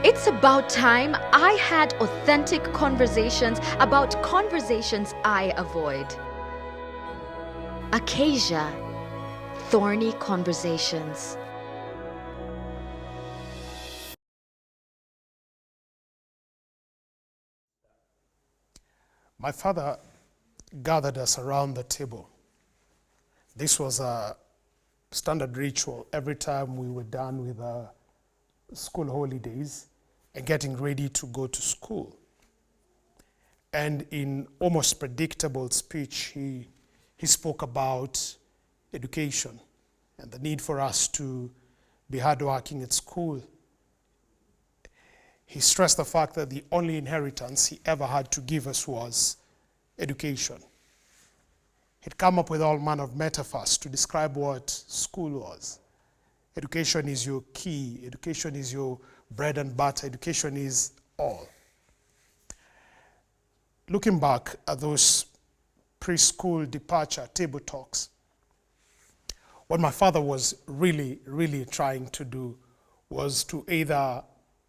It's about time I had authentic conversations about conversations I avoid. Acacia, Thorny Conversations. My father gathered us around the table. This was a standard ritual every time we were done with school holidays and getting ready to go to school. And in almost predictable speech, he spoke about education and the need for us to be hardworking at school. He stressed the fact that the only inheritance he ever had to give us was education. He'd come up with all manner of metaphors to describe what school was. Education is your key. Education is your bread and butter. Education is all. Looking back at those preschool departure table talks, what my father was really trying to do was to either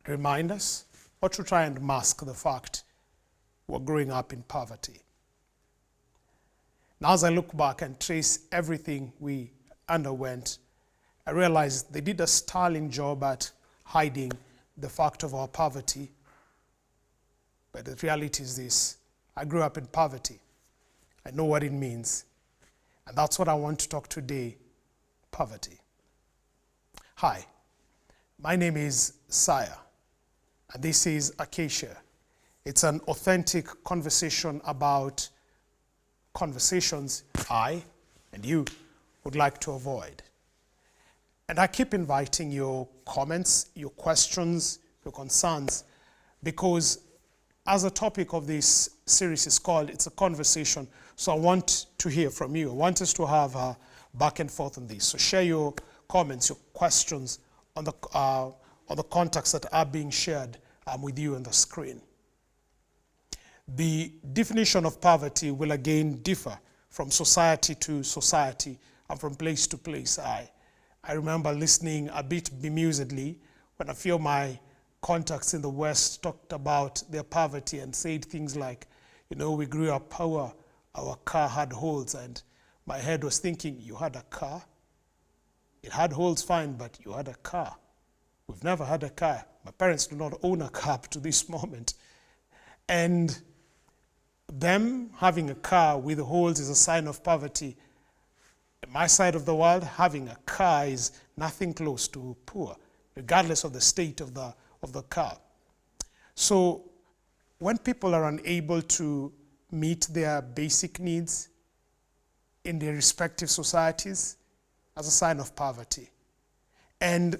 remind us or to try and mask the fact we're growing up in poverty. Now, as I look back and trace everything we underwent, I realized they did a sterling job at hiding the fact of our poverty. But the reality is this: I grew up in poverty. I know what it means. And that's what I want to talk today: poverty. Hi, my name is Saya, and this is Acacia. It's an authentic conversation about conversations I and you would like to avoid. And I keep inviting your comments, your questions, your concerns, because as the topic of this series is called, it's a conversation. So I want to hear from you. I want us to have a back and forth on this. So share your comments, your questions on the contacts that are being shared with you on the screen. The definition of poverty will again differ from society to society and from place to place. I remember listening a bit bemusedly when a few of my contacts in the West talked about their poverty and said things like, we grew up poor, our car had holes, and my head was thinking, you had a car? It had holes, fine, but you had a car. We've never had a car. My parents do not own a car up to this moment. And them having a car with holes is a sign of poverty. In my side of the world, having a car is nothing close to poor, regardless of the state of the car. So when people are unable to meet their basic needs in their respective societies, as a sign of poverty. And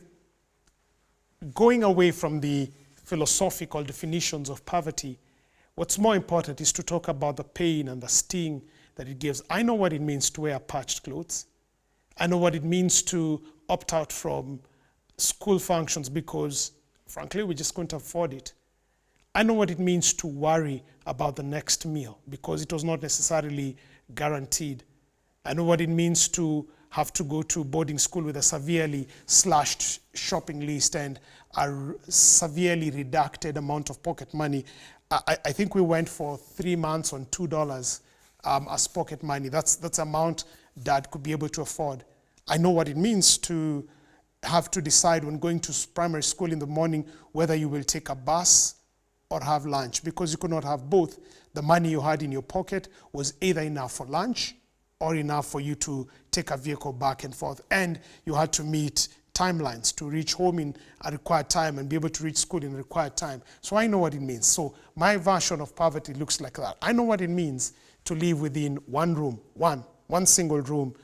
going away from the philosophical definitions of poverty, what's more important is to talk about the pain and the sting that it gives. I know what it means to wear patched clothes. I know what it means to opt out from school functions because, frankly, we just couldn't afford it. I know what it means to worry about the next meal because it was not necessarily guaranteed. I know what it means to have to go to boarding school with a severely slashed shopping list and a severely redacted amount of pocket money. I think we went for 3 months on $2 as pocket money. That's amount Dad could be able to afford. I know what it means to have to decide when going to primary school in the morning whether you will take a bus or have lunch, because you could not have both. The money you had in your pocket was either enough for lunch or enough for you to take a vehicle back and forth. And you had to meet timelines to reach home in a required time and be able to reach school in a required time. So I know what it means. So my version of poverty looks like that. I know what it means to live within one room, one single room,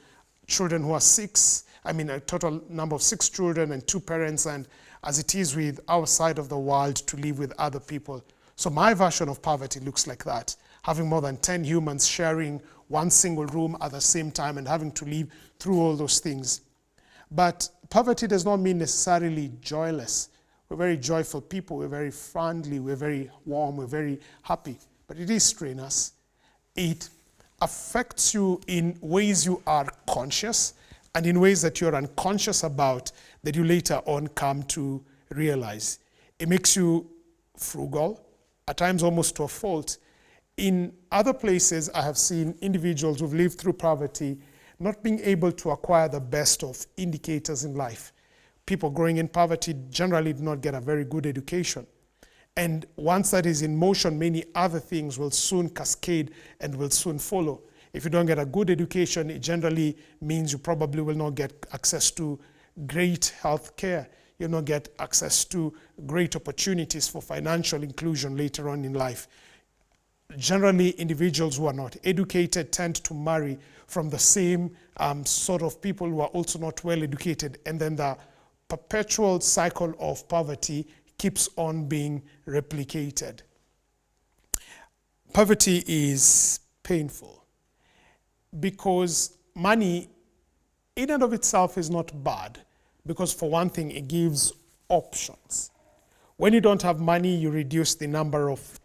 children who are a total number of 6 children and 2 parents, and as it is with our side of the world, to live with other people. So my version of poverty looks like that, having more than 10 humans sharing one single room at the same time and having to live through all those things. But poverty does not mean necessarily joyless. We're very joyful people, we're very friendly, we're very warm, we're very happy, but it is strenuous. It affects you in ways you are conscious and in ways that you're unconscious about that you later on come to realize. It makes you frugal, at times almost to a fault. In other places, I have seen individuals who've lived through poverty not being able to acquire the best of indicators in life. People growing in poverty generally do not get a very good education. And once that is in motion, many other things will soon cascade and will soon follow. If you don't get a good education, it generally means you probably will not get access to great health care. You'll not get access to great opportunities for financial inclusion later on in life. Generally, individuals who are not educated tend to marry from the same sort of people who are also not well educated, and then the perpetual cycle of poverty keeps on being replicated. Poverty is painful because money in and of itself is not bad, because for one thing, it gives options. When you don't have money, you reduce the number of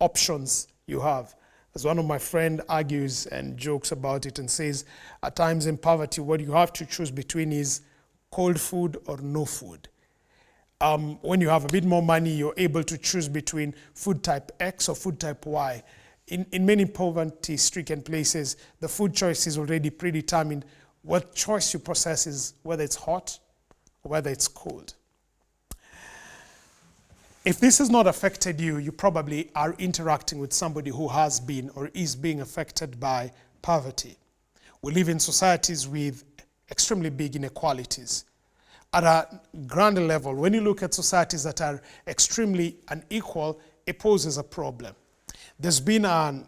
options you have. As one of my friends argues and jokes about it and says, at times in poverty, what you have to choose between is cold food or no food. When you have a bit more money, you're able to choose between food type X or food type Y. In many poverty-stricken places, the food choice is already predetermined. What choice you process is whether it's hot or whether it's cold. If this has not affected you, you probably are interacting with somebody who has been or is being affected by poverty. We live in societies with extremely big inequalities. At a grander level, when you look at societies that are extremely unequal, it poses a problem. There's been an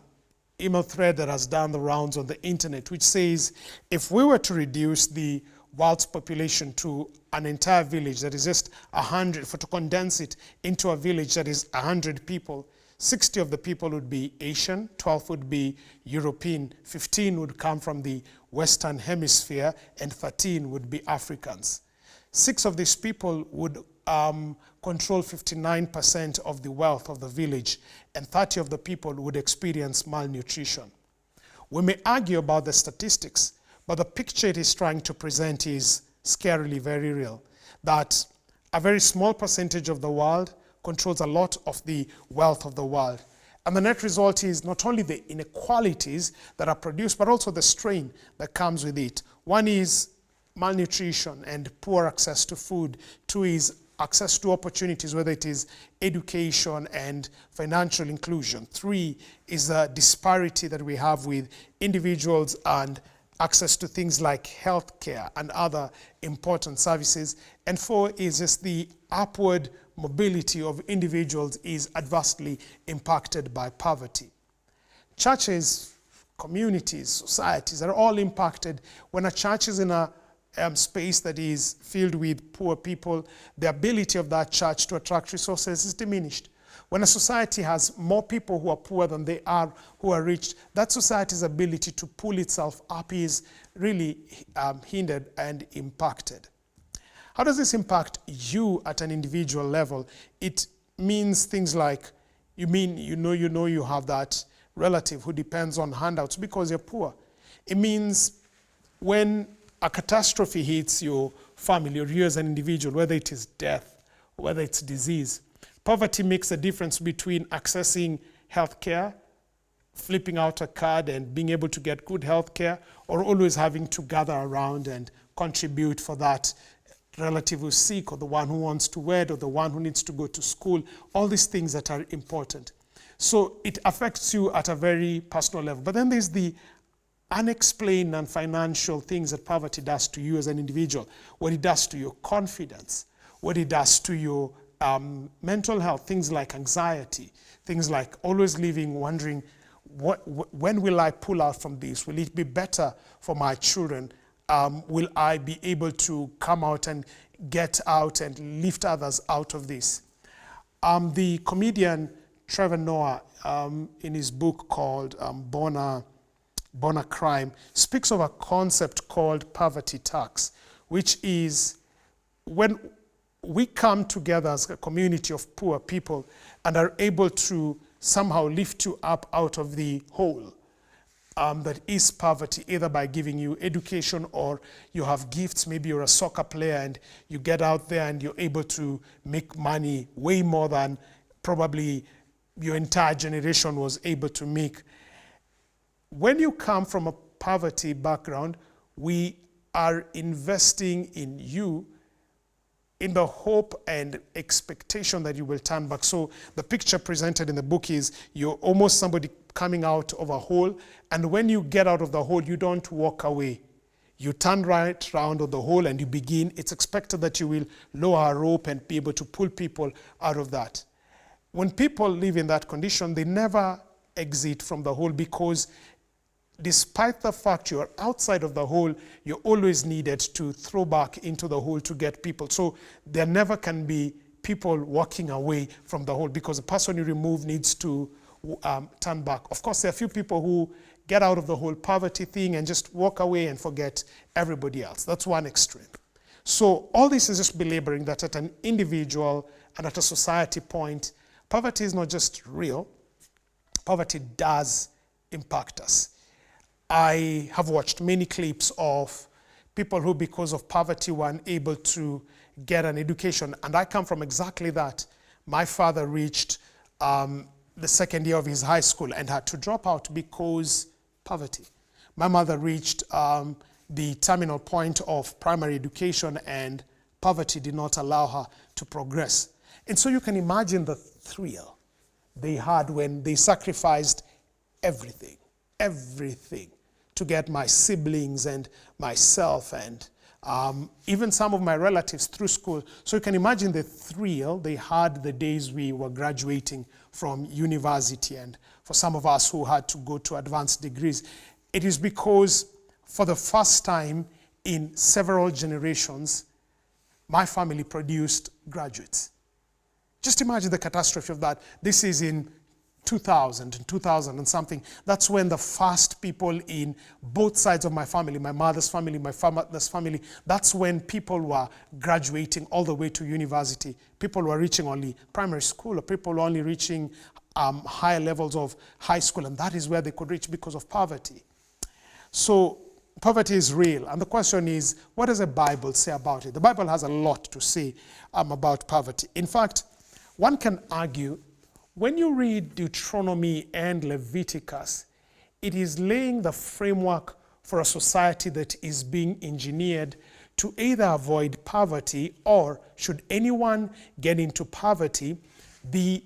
email thread that has done the rounds on the internet, which says, if we were to reduce the world's population to an entire village that is just 100, to condense it into a village that is 100 people, 60 of the people would be Asian, 12 would be European, 15 would come from the Western Hemisphere, and 13 would be Africans. 6 of these people would control 59% of the wealth of the village, and 30 of the people would experience malnutrition. We may argue about the statistics, but the picture it is trying to present is scarily very real, that a very small percentage of the world controls a lot of the wealth of the world. And the net result is not only the inequalities that are produced, but also the strain that comes with it. One is malnutrition and poor access to food. 2 is access to opportunities, whether it is education and financial inclusion. 3 is the disparity that we have with individuals and access to things like healthcare and other important services. And 4 is just the upward mobility of individuals is adversely impacted by poverty. Churches, communities, societies are all impacted. When a church is in a space that is filled with poor people, the ability of that church to attract resources is diminished. When a society has more people who are poor than they are who are rich, that society's ability to pull itself up is really hindered and impacted. How does this impact you at an individual level? It means things like, you know you have that relative who depends on handouts because you're poor. It means when a catastrophe hits your family or you as an individual, whether it is death or whether it's disease, poverty makes a difference between accessing health care, flipping out a card and being able to get good health care, or always having to gather around and contribute for that relative who's sick, or the one who wants to wed, or the one who needs to go to school, all these things that are important. So it affects you at a very personal level. But then there's the unexplained and financial things that poverty does to you as an individual, what it does to your confidence, what it does to your mental health, things like anxiety, things like always living, wondering, when will I pull out from this? Will it be better for my children? Will I be able to come out and get out and lift others out of this? The comedian Trevor Noah, in his book called Born a Crime, speaks of a concept called poverty tax, which is when we come together as a community of poor people and are able to somehow lift you up out of the hole. that is poverty, either by giving you education or you have gifts. Maybe you're a soccer player and you get out there and you're able to make money way more than probably your entire generation was able to make. When you come from a poverty background, we are investing in you in the hope and expectation that you will turn back. So the picture presented in the book is you're almost somebody coming out of a hole, and when you get out of the hole, you don't walk away. You turn right round of the hole and you begin. It's expected that you will lower a rope and be able to pull people out of that. When people live in that condition, they never exit from the hole, because despite the fact you're outside of the hole, you're always needed to throw back into the hole to get people. So there never can be people walking away from the hole, because the person you remove needs to turn back. Of course, there are a few people who get out of the whole poverty thing and just walk away and forget everybody else. That's one extreme. So all this is just belaboring that at an individual and at a society point, poverty is not just real, poverty does impact us. I have watched many clips of people who, because of poverty, were unable to get an education. And I come from exactly that. My father reached the second year of his high school and had to drop out because poverty. My mother reached the terminal point of primary education, and poverty did not allow her to progress. And so you can imagine the thrill they had when they sacrificed everything to get my siblings and myself and even some of my relatives through school. So you can imagine the thrill they had the days we were graduating from university, and for some of us who had to go to advanced degrees. It is because for the first time in several generations, my family produced graduates. Just imagine the catastrophe of that. This is in 2000 and something. That's when the first people in both sides of my family, my mother's family, my father's family, that's when people were graduating all the way to university. People were reaching only primary school, or people were only reaching higher levels of high school, and that is where they could reach because of poverty. So poverty is real, and the question is, what does the Bible say about it? The Bible has a lot to say about poverty. In fact, one can argue, when you read Deuteronomy and Leviticus, it is laying the framework for a society that is being engineered to either avoid poverty, or should anyone get into poverty, the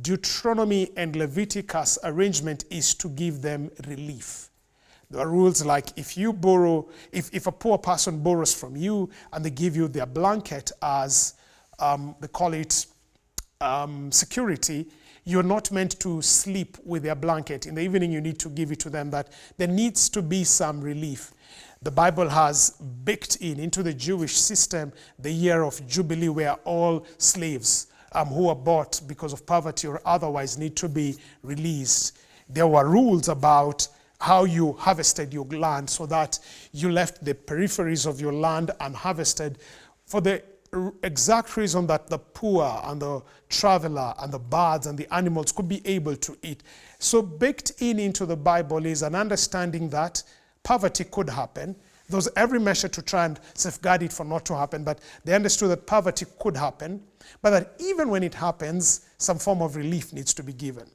Deuteronomy and Leviticus arrangement is to give them relief. There are rules like if you borrow, if a poor person borrows from you and they give you their blanket as, they call it security, you're not meant to sleep with their blanket. In the evening, you need to give it to them. That there needs to be some relief. The Bible has baked into the Jewish system the year of Jubilee, where all slaves who are bought because of poverty or otherwise need to be released. There were rules about how you harvested your land, so that you left the peripheries of your land unharvested, for the exact reason that the poor and the traveler and the birds and the animals could be able to eat. So baked into the Bible is an understanding that poverty could happen. There was every measure to try and safeguard it for not to happen, but they understood that poverty could happen, but that even when it happens, some form of relief needs to be given.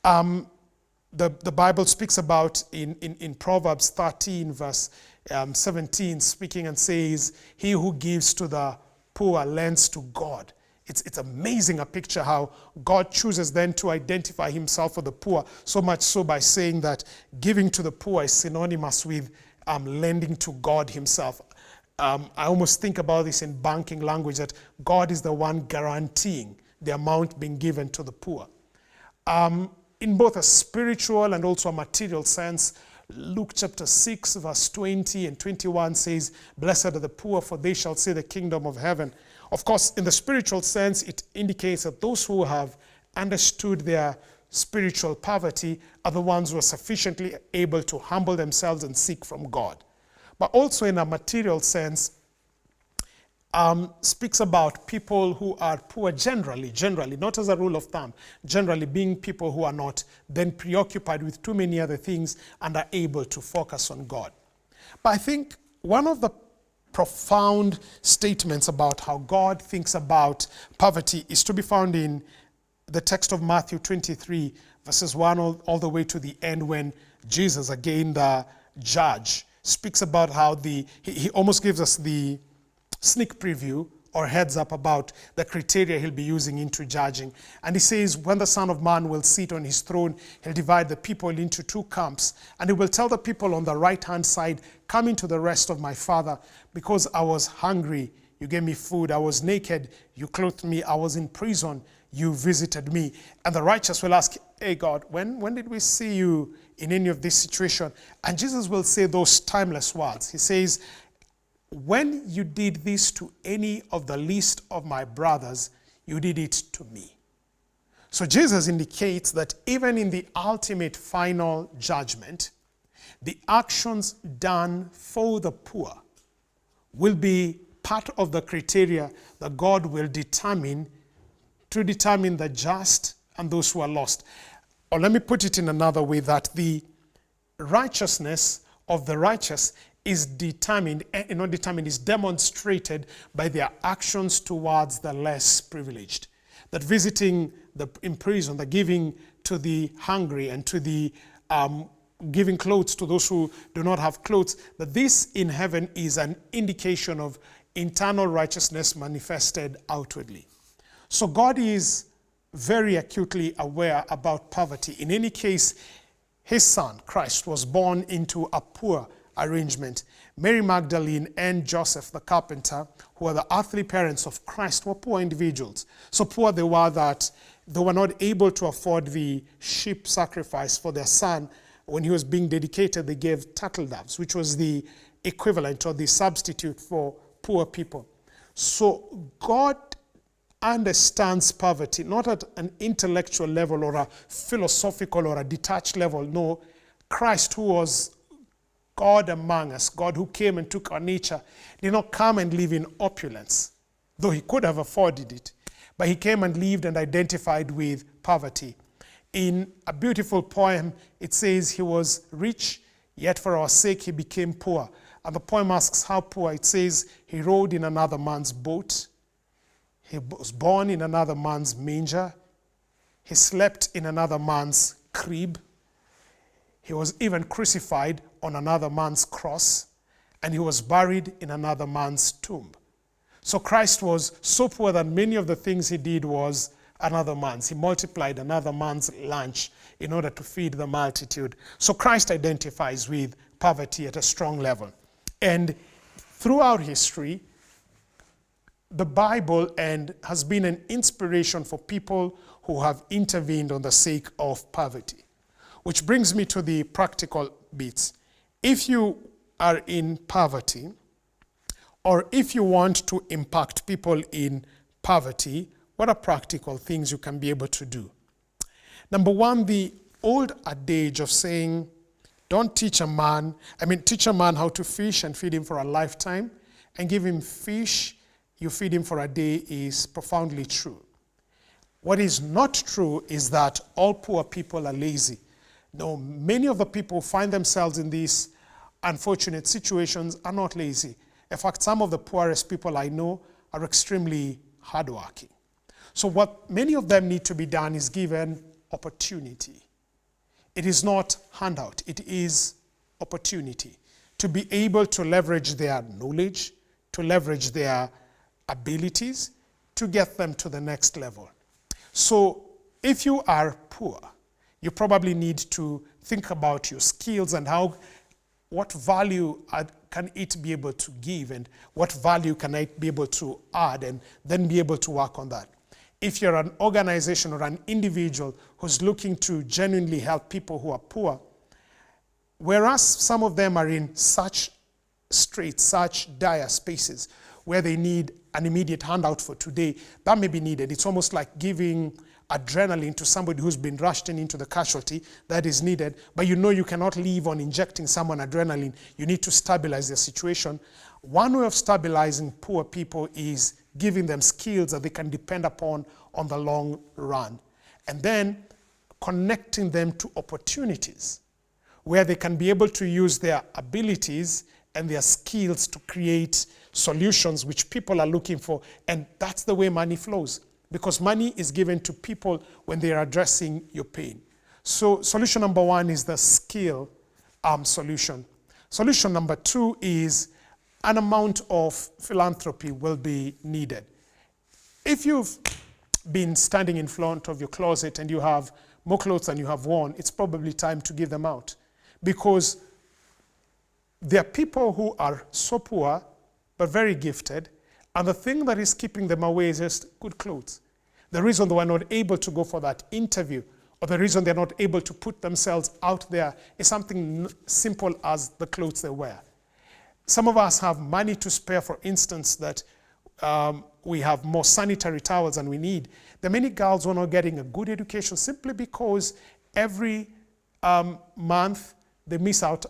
The Bible speaks about in Proverbs 13 verse 17, speaking and says, he who gives to the poor lends to God. It's amazing a picture how God chooses then to identify himself with the poor, so much so by saying that giving to the poor is synonymous with lending to God himself. I almost think about this in banking language, that God is the one guaranteeing the amount being given to the poor. In both a spiritual and also a material sense, Luke chapter 6 verse 20 and 21 says, blessed are the poor, for they shall see the kingdom of heaven. Of course, in the spiritual sense, it indicates that those who have understood their spiritual poverty are the ones who are sufficiently able to humble themselves and seek from God. But also in a material sense, speaks about people who are poor generally, not as a rule of thumb, generally being people who are not then preoccupied with too many other things and are able to focus on God. But I think one of the profound statements about how God thinks about poverty is to be found in the text of Matthew 23, verses 1 all the way to the end, when Jesus, again the judge, speaks about how he almost gives us the sneak preview or heads up about the criteria he'll be using into judging. And he says, when the Son of Man will sit on his throne, he'll divide the people into two camps. And he will tell the people on the right-hand side, come into the rest of my Father, because I was hungry, you gave me food. I was naked, you clothed me. I was in prison, you visited me. And the righteous will ask, hey God, when did we see you in any of this situation? And Jesus will say those timeless words. He says, when you did this to any of the least of my brothers, you did it to me. So Jesus indicates that even in the ultimate final judgment, the actions done for the poor will be part of the criteria that God will determine to determine the just and those who are lost. Or let me put it in another way, that the righteousness of the righteous is is demonstrated by their actions towards the less privileged. That visiting the in prison, the giving to the hungry, and to the giving clothes to those who do not have clothes, that this in heaven is an indication of internal righteousness manifested outwardly. So God is very acutely aware about poverty. In any case, his son, Christ, was born into a poor arrangement. Mary Magdalene and Joseph the carpenter, who are the earthly parents of Christ, were poor individuals. So poor they were that they were not able to afford the sheep sacrifice for their son. When he was being dedicated, they gave turtle doves, which was the equivalent or the substitute for poor people. So God understands poverty, not at an intellectual level or a philosophical or a detached level. No, Christ, who was God among us, God who came and took our nature, did not come and live in opulence, though he could have afforded it. But he came and lived and identified with poverty. In a beautiful poem, it says he was rich, yet for our sake he became poor. And the poem asks how poor. It says he rode in another man's boat. He was born in another man's manger. He slept in another man's crib. He was even crucified on another man's cross. And he was buried in another man's tomb. So Christ was so poor that many of the things he did was another man's. He multiplied another man's lunch in order to feed the multitude. So Christ identifies with poverty at a strong level. And throughout history, the Bible has been an inspiration for people who have intervened on the sake of poverty. Which brings me to the practical bits. If you are in poverty, or if you want to impact people in poverty, what are practical things you can be able to do? Number one, the old adage of saying, teach a man how to fish and feed him for a lifetime, and give him fish, you feed him for a day, is profoundly true. What is not true is that all poor people are lazy. No, many of the people who find themselves in these unfortunate situations are not lazy. In fact, some of the poorest people I know are extremely hardworking. So what many of them need to be done is given opportunity. It is not handout, it is opportunity to be able to leverage their knowledge, to leverage their abilities, to get them to the next level. So if you are poor, you probably need to think about your skills and what value can it be able to give, and what value can I be able to add, and then be able to work on that. If you're an organization or an individual who's looking to genuinely help people who are poor, whereas some of them are in such straits, such dire spaces, where they need an immediate handout for today, that may be needed. It's almost like giving adrenaline to somebody who's been rushed into the casualty. That is needed, but you know you cannot leave on injecting someone adrenaline. You need to stabilize their situation. One way of stabilizing poor people is giving them skills that they can depend upon on the long run. And then connecting them to opportunities where they can be able to use their abilities and their skills to create solutions which people are looking for. And that's the way money flows, because money is given to people when they are addressing your pain. So solution number one is the skill solution. Solution number two is an amount of philanthropy will be needed. If you've been standing in front of your closet and you have more clothes than you have worn, it's probably time to give them out. Because there are people who are so poor but very gifted, and the thing that is keeping them away is just good clothes. The reason they were not able to go for that interview, or the reason they're not able to put themselves out there, is something simple as the clothes they wear. Some of us have money to spare, for instance, that we have more sanitary towels than we need. There are many girls who are not getting a good education simply because every month they miss out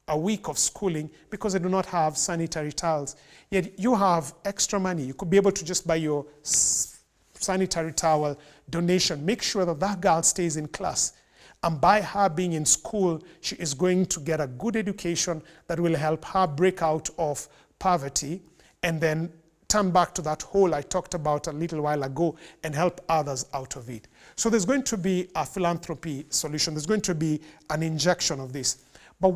a week of schooling because they do not have sanitary towels. Yet you have extra money. You could be able to just buy your sanitary towel donation. Make sure that that girl stays in class. And by her being in school, she is going to get a good education that will help her break out of poverty and then turn back to that hole I talked about a little while ago and help others out of it. So there's going to be a philanthropy solution. There's going to be an injection of this. But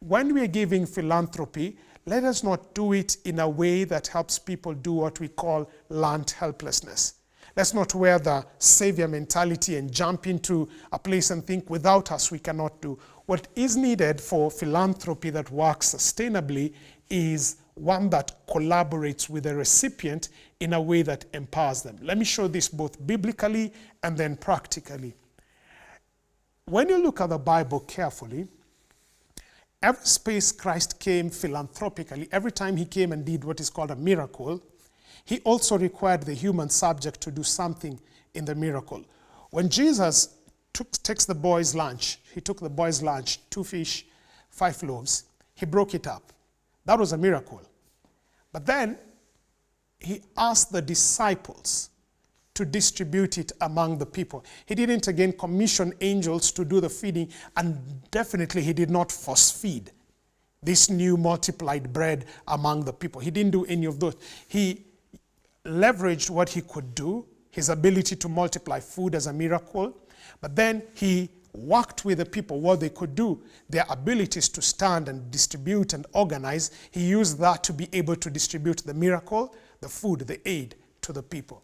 when we are giving philanthropy, let us not do it in a way that helps people do what we call learned helplessness. Let's not wear the savior mentality and jump into a place and think without us we cannot do. What is needed for philanthropy that works sustainably is one that collaborates with the recipient in a way that empowers them. Let me show this both biblically and then practically. When you look at the Bible carefully, every space Christ came philanthropically, every time he came and did what is called a miracle, he also required the human subject to do something in the miracle. When Jesus takes the boys' lunch, he took the boys' lunch, 2 fish, 5 loaves, he broke it up. That was a miracle. But then he asked the disciples to distribute it among the people. He didn't again commission angels to do the feeding, and definitely he did not force feed this new multiplied bread among the people. He didn't do any of those. He leveraged what he could do, his ability to multiply food as a miracle, but then he worked with the people what they could do, their abilities to stand and distribute and organize. He used that to be able to distribute the miracle, the food, the aid to the people.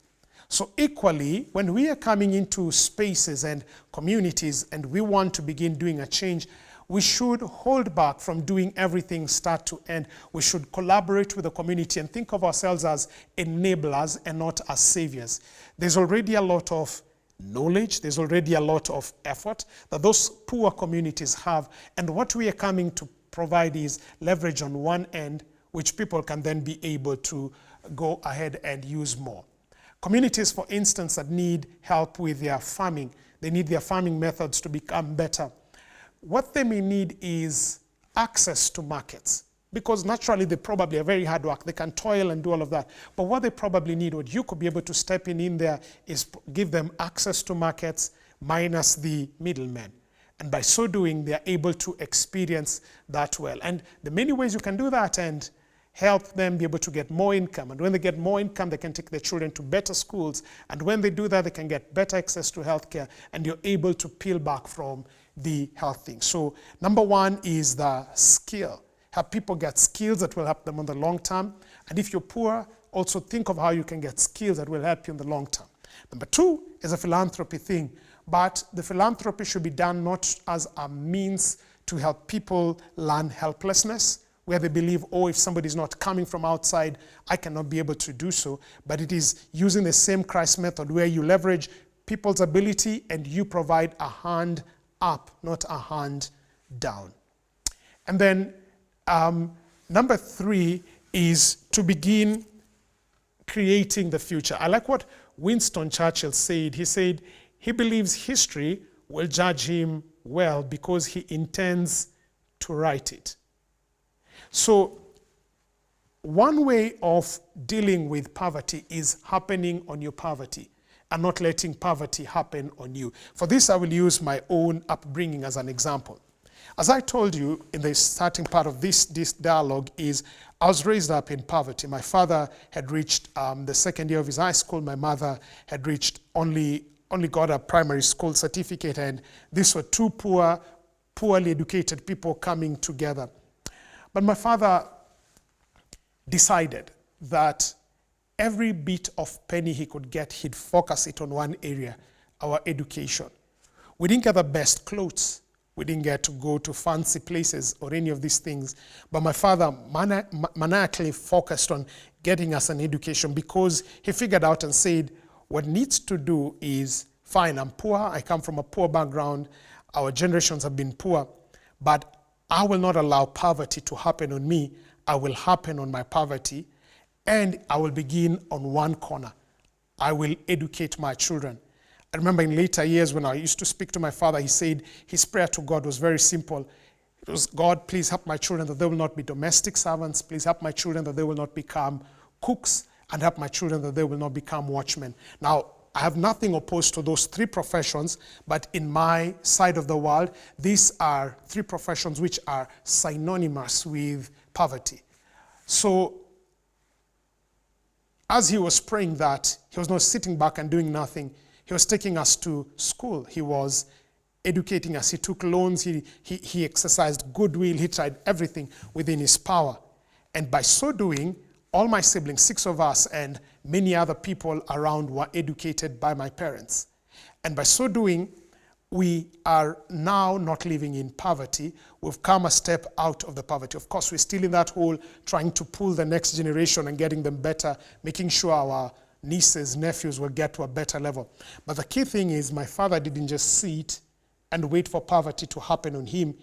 So equally, when we are coming into spaces and communities and we want to begin doing a change, we should hold back from doing everything start to end. We should collaborate with the community and think of ourselves as enablers and not as saviors. There's already a lot of knowledge, there's already a lot of effort that those poor communities have, and what we are coming to provide is leverage on one end, which people can then be able to go ahead and use more. Communities, for instance, that need help with their farming, they need their farming methods to become better. What they may need is access to markets, because naturally they probably are very hard work. They can toil and do all of that. But what they probably need, what you could be able to step in there, is give them access to markets minus the middlemen. And by so doing, they're able to experience that well. And the many ways you can do that and help them be able to get more income. And when they get more income, they can take their children to better schools. And when they do that, they can get better access to healthcare. And you're able to peel back from the health thing. So number one is the skill. Have people get skills that will help them on the long term. And if you're poor, also think of how you can get skills that will help you in the long term. Number two is a philanthropy thing. But the philanthropy should be done not as a means to help people learn helplessness, where they believe, oh, if somebody's not coming from outside, I cannot be able to do so. But it is using the same Christ method where you leverage people's ability and you provide a hand up, not a hand down. And then number three is to begin creating the future. I like what Winston Churchill said. He said he believes history will judge him well because he intends to write it. So one way of dealing with poverty is happening on your poverty and not letting poverty happen on you. For this, I will use my own upbringing as an example. As I told you in the starting part of this dialogue is, I was raised up in poverty. My father had reached the second year of his high school. My mother had reached only got a primary school certificate, and these were two poorly educated people coming together. But my father decided that every bit of penny he could get, he'd focus it on one area, our education. We didn't get the best clothes. We didn't get to go to fancy places or any of these things. But my father maniacally focused on getting us an education because he figured out and said, what needs to do is, fine, I'm poor, I come from a poor background, our generations have been poor, but I will not allow poverty to happen on me. I will happen on my poverty, and I will begin on one corner. I will educate my children. I remember in later years when I used to speak to my father, he said his prayer to God was very simple. It was, God, please help my children that they will not be domestic servants. Please help my children that they will not become cooks, and help my children that they will not become watchmen. Now, I have nothing opposed to those three professions, but in my side of the world, these are three professions which are synonymous with poverty. So, as he was praying that, he was not sitting back and doing nothing. He was taking us to school. He was educating us. He took loans. He exercised goodwill. He tried everything within his power. And by so doing, all my siblings, 6 of us, and many other people around were educated by my parents. And by so doing, we are now not living in poverty. We've come a step out of the poverty. Of course, we're still in that hole, trying to pull the next generation and getting them better, making sure our nieces, nephews will get to a better level. But the key thing is my father didn't just sit and wait for poverty to happen on him.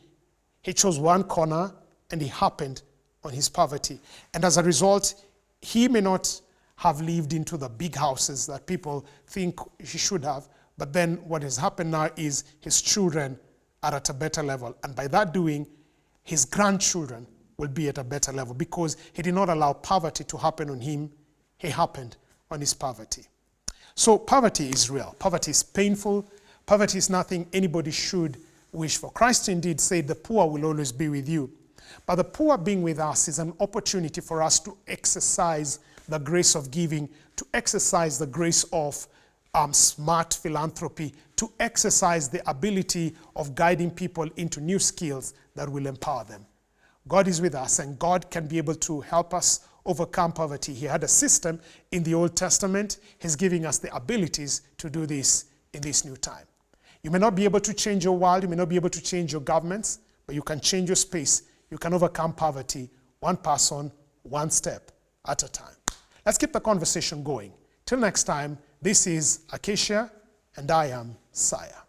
He chose one corner and he happened on his poverty. And as a result, he may not have lived into the big houses that people think he should have, but then what has happened now is his children are at a better level. And by that doing, his grandchildren will be at a better level because he did not allow poverty to happen on him. He happened on his poverty. So poverty is real. Poverty is painful. Poverty is nothing anybody should wish for. Christ indeed said, the poor will always be with you. But the poor being with us is an opportunity for us to exercise the grace of giving, to exercise the grace of smart philanthropy, to exercise the ability of guiding people into new skills that will empower them. God is with us, and God can be able to help us overcome poverty. He had a system in the Old Testament. He's giving us the abilities to do this in this new time. You may not be able to change your world, you may not be able to change your governments, but you can change your space. You can overcome poverty, one person, one step at a time. Let's keep the conversation going. Till next time, this is Acacia, and I am Saya.